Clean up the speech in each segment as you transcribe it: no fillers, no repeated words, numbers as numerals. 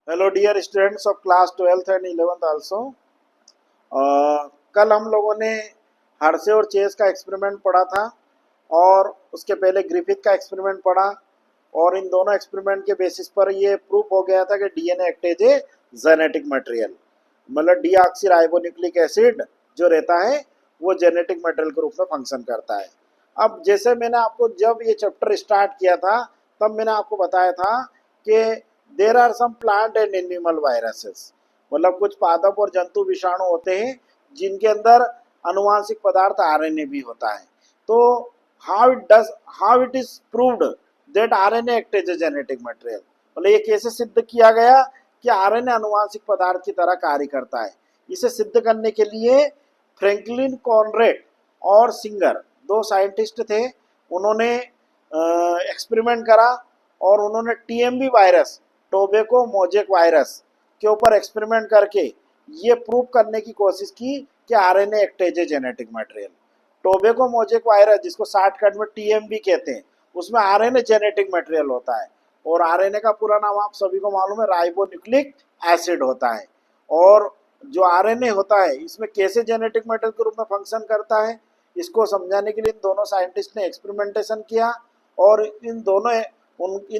Hello dear students of class 12th and 11th also. कल हम लोगों ने हर्शे और चेस का एक्सपेरिमेंट पढ़ा था और उसके पहले ग्रिफिथ का एक्सपेरिमेंट पढ़ा। और इन दोनों एक्सपेरिमेंट के बेसिस पर ये प्रूफ हो गया था कि DNA act is a genetic material. मतलब डीऑक्सी राइबोन्यूक्लिक एसिड जो रहता है वो जेनेटिक मटेरियल के रूप में फंक्शन करता है। अब जैसे मैंने आपको जब ये चैप्टर स्टार्ट किया था तब मैंने आपको बताया था कि there are some plant and animal viruses, मतलब कुछ पादप और जंतु विषाणु होते हैं जिनके अंदर अनुवांशिक पदार्थ आरएनए भी होता है। तो how it is proved that RNA act as a genetic material, मतलब ये कैसे सिद्ध किया गया कि आरएनए अनुवांशिक पदार्थ की तरह कार्य करता है। इसे सिद्ध करने के लिए फ्रैंकलिन कॉनरेड और सिंगर दो साइंटिस्ट थे। उन्होंने एक्सपेरिमेंट करा और उन्होंने TMV virus, tobacco mosaic virus के ऊपर एक्सपेरिमेंट करके ये प्रूव करने की कोशिश की कि RNA act as a genetic material. Tobacco mosaic virus, जिसको शॉर्टकट में टीएमबी कहते हैं, उसमें आरएनए जेनेटिक मटेरियल होता है और आरएनए का पूरा नाम आप सभी को मालूम है, राइबोन्यूक्लिक एसिड होता है। और जो आरएनए होता है इसमें कैसे जेनेटिक मटेरियल के रूप में फंक्शन करता है, इसको समझाने के लिए इन दोनों साइंटिस्ट ने एक्सपेरिमेंटेशन किया। और इन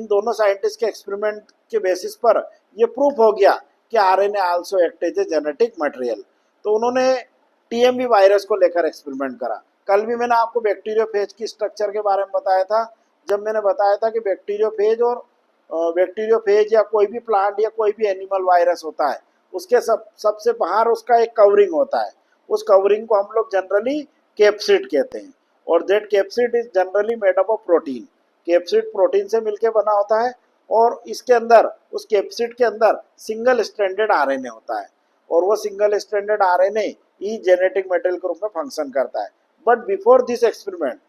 दोनों साइंटिस्ट के एक्सपेरिमेंट के बेसिस पर यह प्रूफ हो गया कि RNA also act as a genetic material. तो उन्होंने टीएमबी वायरस को लेकर एक्सपेरिमेंट करा। कल भी मैंने आपको बैक्टीरियोफेज की स्ट्रक्चर के बारे में बताया था, जब मैंने बताया था कि बैक्टीरियोफेज या कोई भी प्लांट या कोई भी एनिमल वायरस होता है उसके सबसे बाहर उसका एक कवरिंग होता है। उस कवरिंग को हम लोग जनरली कैप्सिड कहते हैं और that capsid is generally made up of protein. Capsid protein से मिलकर बना होता है और इसके अंदर, उस कैप्सिड के अंदर सिंगल स्ट्रैंडेड आरएनए होता है और वो सिंगल स्ट्रैंडेड आरएनए ही जेनेटिक मटेरियल के रूप में फंक्शन करता है। बट बिफोर दिस एक्सपेरिमेंट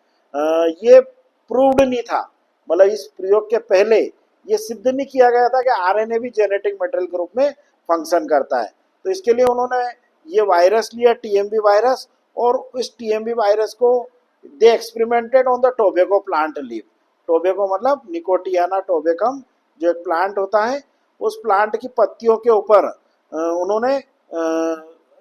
ये प्रूव्ड नहीं था, मतलब इस प्रयोग के पहले ये सिद्ध नहीं किया गया था कि आरएनए भी जेनेटिक मटेरियल के रूप में फंक्शन करता है। तो इसके लिए उन्होंने ये वायरस लिया, टीएमबी वायरस, और इस टीएमबी वायरस को they experimented on the tobacco plant leaf. Tobacco मतलब निकोटियाना टोबैकम, जो एक प्लांट होता है, उस प्लांट की पत्तियों के ऊपर उन्होंने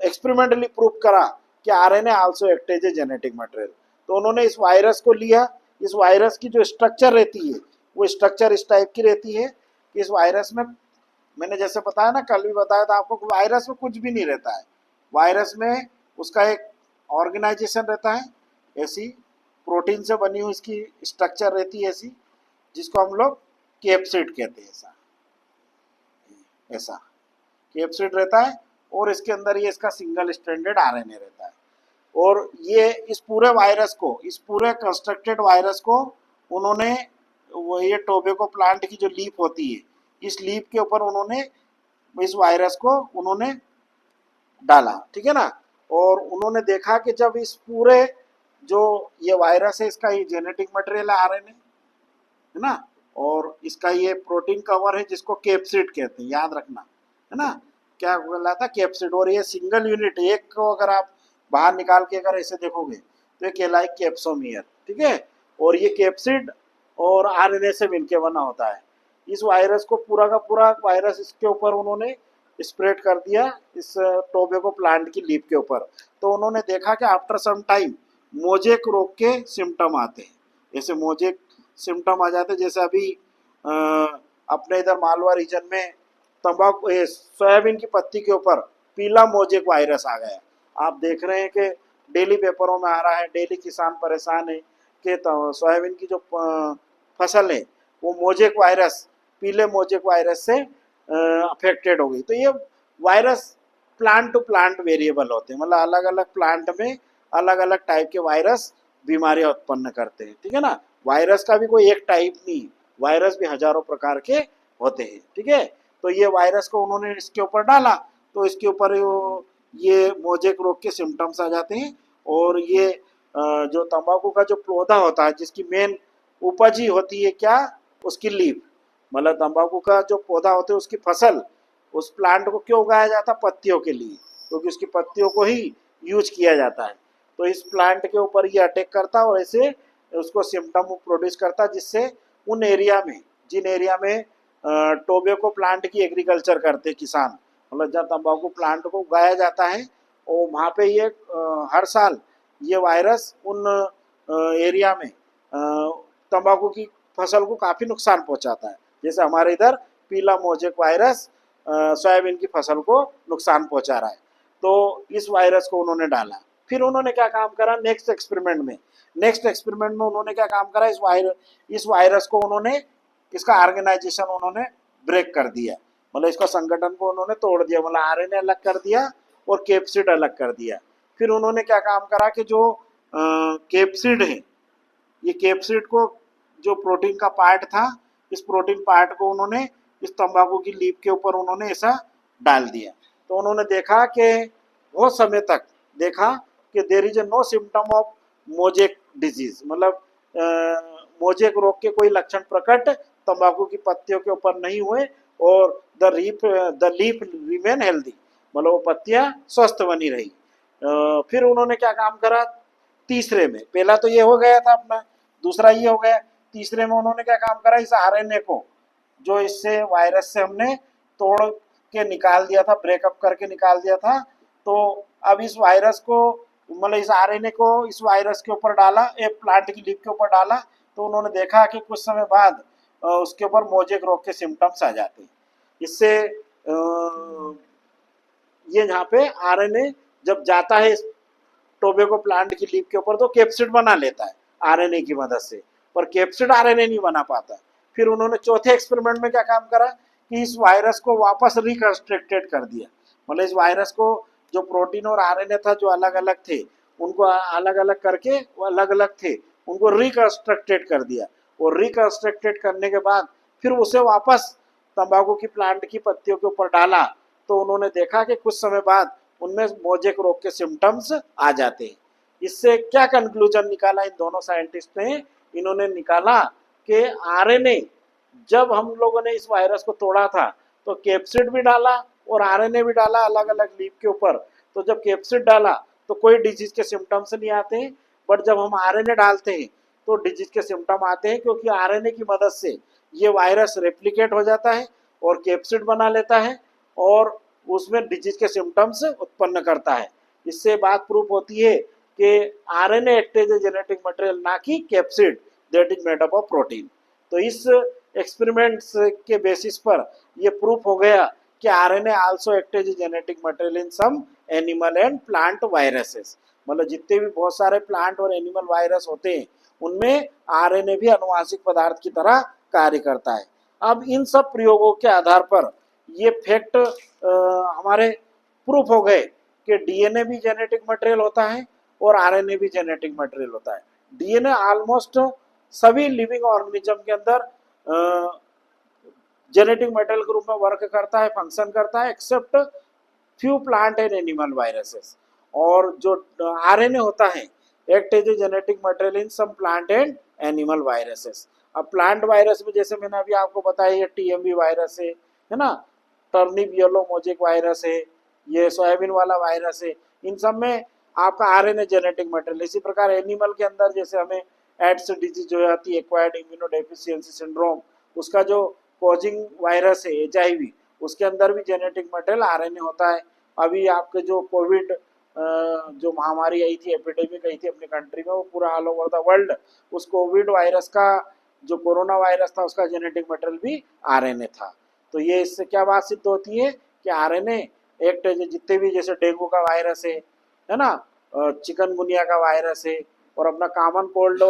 एक्सपेरिमेंटली प्रूव करा कि RNA also act as a genetic material. तो उन्होंने इस वायरस को लिया। इस वायरस की जो स्ट्रक्चर रहती है वो स्ट्रक्चर इस टाइप की रहती है कि इस वायरस में, मैंने जैसे बताया ना, कल भी बताया था आपको, वायरस में कुछ भी नहीं रहता है। वायरस में उसका एक ऑर्गेनाइजेशन रहता है, ऐसी प्रोटीन से बनी हुई इसकी स्ट्रक्चर रहती है ऐसी, जिसको हम लोग कैप्सिड कहते हैं। ऐसा ऐसा कैप्सिड रहता है और इसके अंदर ये इसका सिंगल स्ट्रैंडेड आरएनए रहता है। और ये इस पूरे वायरस को, इस पूरे कंस्ट्रक्टेड वायरस को उन्होंने, वो ये टोबैको प्लांट की जो लीफ होती है, इस लीफ के ऊपर उन्होंने इस वायरस को उन्होंने डाला, ठीक है ना। और उन्होंने देखा कि जब इस पूरे जो ये वायरस है इसका ये जेनेटिक मटेरियल है आरएनए, है ना, और इसका ये प्रोटीन कवर है जिसको कैप्सिड कहते हैं, याद रखना, है ना, क्या कहलाता है, कैप्सिड। और ये सिंगल यूनिट, एक को अगर आप बाहर निकाल के अगर ऐसे देखोगे तो ये कहलाए कैप्सोमियर, ठीक है। और ये कैप्सिड और आरएनए से मिलके बना होता है। इस वायरस को पूरा का पूरा वायरस इसके ऊपर उन्होंने स्प्रेड कर दिया, इस टोबैको प्लांट की लीफ के ऊपर। तो उन्होंने देखा कि आफ्टर सम टाइम मोजेक रोग के सिम्टम आते हैं। जैसे मोजेक सिम्टम आ जाते हैं, जैसे अभी अपने इधर मालवा रीजन में तंबाकू, सोयाबीन की पत्ती के ऊपर पीला मोजेक वायरस आ गया। आप देख रहे हैं कि डेली पेपरों में आ रहा है, डेली किसान परेशान है कि सोयाबीन की जो फसल है वो मोजेक वायरस, पीले मोजेक वायरस से अफेक्टेड हो गई। तो ये virus plant to plant variable होते हैं, मतलब अलग अलग प्लांट में अलग अलग टाइप के वायरस बीमारियां उत्पन्न करते हैं, ठीक है ना। वायरस का भी कोई एक टाइप नहीं, वायरस भी हजारों प्रकार के होते हैं, ठीक है। तो ये वायरस को उन्होंने इसके ऊपर डाला तो इसके ऊपर ये मोजेक रोग के सिम्टम्स आ जाते हैं। और ये जो तंबाकू का जो पौधा होता है जिसकी मेन उपज ही होती है क्या, उसकी लीफ, मतलब तंबाकू का जो पौधा होता है उसकी फसल, उस प्लांट को क्यों उगाया जाता है, पत्तियों के लिए, क्योंकि उसकी पत्तियों को ही यूज किया जाता है। तो इस प्लांट के ऊपर ये अटैक करता है और ऐसे उसको सिम्टम प्रोड्यूस करता है, जिससे उन एरिया में, जिन एरिया में टोबैको प्लांट की एग्रीकल्चर करते किसान, मतलब जब तंबाकू प्लांट को उगाया जाता है और वहाँ पे ये हर साल ये वायरस उन एरिया में तंबाकू की फसल को काफ़ी नुकसान पहुँचाता है। जैसे हमारे इधर पीला मोजेक वायरस सोयाबीन की फसल को नुकसान पहुँचा रहा है, तो इस वायरस को उन्होंने डाला। फिर उन्होंने क्या काम करा नेक्स्ट एक्सपेरिमेंट में उन्होंने क्या काम करा, इस वायरस को उन्होंने, इसका ऑर्गेनाइजेशन उन्होंने ब्रेक कर दिया, मतलब इसका संगठन को उन्होंने तोड़ दिया, मतलब आरएनए अलग कर दिया और कैप्सिड अलग कर दिया। फिर उन्होंने क्या काम करा कि जो कैप्सिड है, ये कैप्सिड को जो प्रोटीन का पार्ट था, इस प्रोटीन पार्ट को उन्होंने इस तंबाकू की लीफ के ऊपर उन्होंने ऐसा डाल दिया। तो उन्होंने देखा कि बहुत समय तक देखा कि there is no symptom of mosaic disease, मतलब मोजेक रोग के कोई लक्षण प्रकट तंबाकू की पत्तियों के ऊपर नहीं हुए और द लीफ रिमेन हेल्दी, मतलब वो पत्तियां स्वस्थ बनी रही। फिर उन्होंने क्या काम करा तीसरे में, पहला तो ये हो गया था अपना, दूसरा ये हो गया, तीसरे में उन्होंने क्या काम करा, इस आरएनए को जो इससे वायरस से हमने तोड़ के निकाल दिया था, ब्रेकअप करके निकाल दिया था, तो अब इस वायरस को, मतलब इस आरएनए को इस वायरस के ऊपर डाला, एक प्लांट की लीफ के ऊपर डाला, तो उन्होंने देखा कि कुछ समय बाद उसके ऊपर मोजेक रोग के सिम्टम्स आ जाते हैं। इससे ये यहाँ पे आरएनए जब जाता है टोबैको प्लांट की लीफ के ऊपर तो कैप्सिड बना लेता है आरएनए की मदद से, पर कैप्सिड आरएनए नहीं बना पाता। फिर उन्होंने चौथे एक्सपेरिमेंट में क्या काम करा कि इस वायरस को वापस रिकंस्ट्रक्टेड कर दिया, मतलब इस वायरस को जो प्रोटीन और आरएनए था जो अलग अलग थे उनको अलग अलग करके, वो अलग अलग थे उनको रिकंस्ट्रक्टेड कर दिया, और रिकंस्ट्रक्टेड करने के बाद फिर उसे वापस तंबाकू की प्लांट की पत्तियों के ऊपर डाला, तो उन्होंने देखा कि कुछ समय बाद उनमें मोजेक रोग के सिम्टम्स आ जाते हैं। इससे क्या कंक्लूजन निकाला इन दोनों साइंटिस्ट ने, इन्होंने निकाला कि आरएनए, जब हम लोगों ने इस वायरस को तोड़ा था तो कैप्सिड भी डाला और आरएनए भी डाला अलग अलग लीफ के ऊपर, तो जब कैप्सिड डाला तो कोई डिजीज के सिम्टम्स नहीं आते हैं, बट जब हम आरएनए डालते हैं तो डिजीज के सिम्टम आते हैं, क्योंकि आरएनए की मदद से ये वायरस रेप्लिकेट हो जाता है और कैप्सिड बना लेता है और उसमें डिजीज के सिम्टम्स उत्पन्न करता है। इससे बात प्रूफ होती है कि RNA act as a genetic material, ना कि capsid that is made up of protein. तो इस एक्सपेरिमेंट्स के बेसिस पर यह प्रूफ हो गया कि RNA also act as a genetic material in some animal and plant viruses, मतलब जितने भी बहुत सारे प्लांट और एनिमल वायरस होते हैं उनमें आरएनए भी अनुवांशिक पदार्थ की तरह कार्य करता है। अब इन सब प्रयोगों के आधार पर ये फैक्ट हमारे प्रूफ हो गए कि डीएनए भी जेनेटिक मटेरियल होता है और आरएनए भी जेनेटिक मटेरियल होता है। डीएनए ऑलमोस्ट सभी लिविंग ऑर्गेनिज्म के अंदर जेनेटिक मटेरियल के रूप में वर्क करता है, फंक्शन करता है, except few plant and animal viruses. और जो आरएनए होता है act as a genetic material in some plant and animal viruses. अब प्लांट वायरस में जैसे मैंने अभी आपको बताया ये टीएमवी वायरस है ना, टर्निप येलो मोजेक वायरस है, ये सोयाबीन वाला वायरस है, इन सब में आपका आरएनए जेनेटिक मटेरियल। इसी प्रकार एनिमल के अंदर जैसे हमें एड्स डिजीज हो जाती है, एक्वायर्ड इम्यूनोडेफिशिएंसी सिंड्रोम, उसका जो कॉजिंग वायरस है एचआईवी, उसके अंदर भी जेनेटिक मटेरियल आरएनए होता है। अभी आपके जो कोविड जो महामारी आई थी, एपिडेमिक आई थी अपने कंट्री में, वो पूरा ऑल ओवर द वर्ल्ड, उस कोविड वायरस का जो कोरोना वायरस था उसका जेनेटिक मटेरियल भी आरएनए था। तो ये इससे क्या बात सिद्ध होती है कि आरएनए एक जितने भी जैसे डेंगू का वायरस है ना, चिकनगुनिया का वायरस है और अपना कॉमन कोल्ड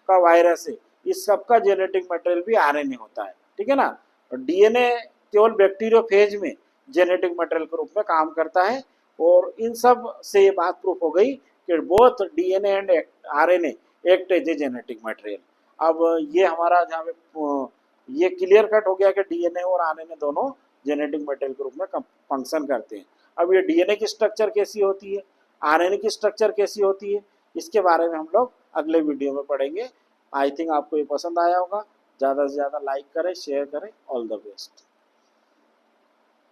का वायरस है, इस सब का जेनेटिक मटेरियल भी आरएनए होता है, ठीक है ना। डीएनए केवल बैक्टीरियोफेज में जेनेटिक मटेरियल के रूप में काम करता है, और इन सब से ये बात प्रूफ हो गई कि both DNA and RNA act as a genetic material. अब ये हमारा जहाँ पे ये क्लियर कट हो गया कि डीएनए और आरएनए दोनों जेनेटिक मटेरियल के रूप में फंक्शन करते हैं। अब ये डीएनए की स्ट्रक्चर कैसी होती है, आरएनए की स्ट्रक्चर कैसी होती है, इसके बारे में हम लोग अगले वीडियो में पढ़ेंगे। आई थिंक आपको ये पसंद आया होगा। ज़्यादा से ज़्यादा लाइक करें, शेयर करें। All the best.